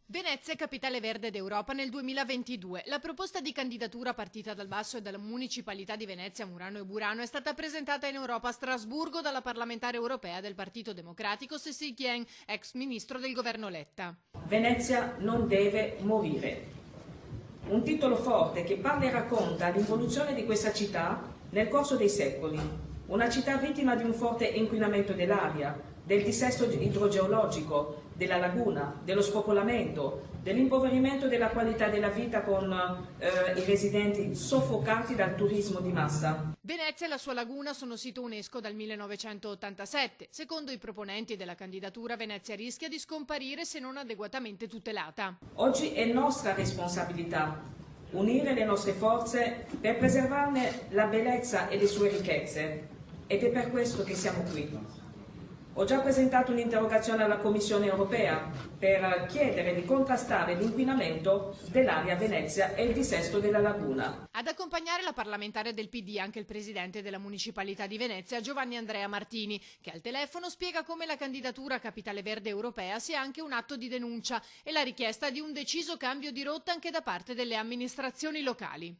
Venezia è capitale verde d'Europa nel 2022. La proposta di candidatura partita dal basso e dalla municipalità di Venezia, Murano e Burano è stata presentata in Europa a Strasburgo dalla parlamentare europea del Partito Democratico Cécile Kyenge, ex ministro del governo Letta. Venezia non deve morire. Un titolo forte che parla e racconta l'involuzione di questa città nel corso dei secoli. Una città vittima di un forte inquinamento dell'aria, del dissesto idrogeologico, della laguna, dello spopolamento, dell'impoverimento della qualità della vita con i residenti soffocati dal turismo di massa. Venezia e la sua laguna sono sito UNESCO dal 1987. Secondo i proponenti della candidatura, Venezia rischia di scomparire se non adeguatamente tutelata. Oggi è nostra responsabilità unire le nostre forze per preservarne la bellezza e le sue ricchezze ed è per questo che siamo qui. Ho già presentato un'interrogazione alla Commissione europea per chiedere di contrastare l'inquinamento dell'area a Venezia e il dissesto della laguna. Ad accompagnare la parlamentare del PD anche il presidente della municipalità di Venezia, Giovanni Andrea Martini, che al telefono spiega come la candidatura a Capitale Verde europea sia anche un atto di denuncia e la richiesta di un deciso cambio di rotta anche da parte delle amministrazioni locali.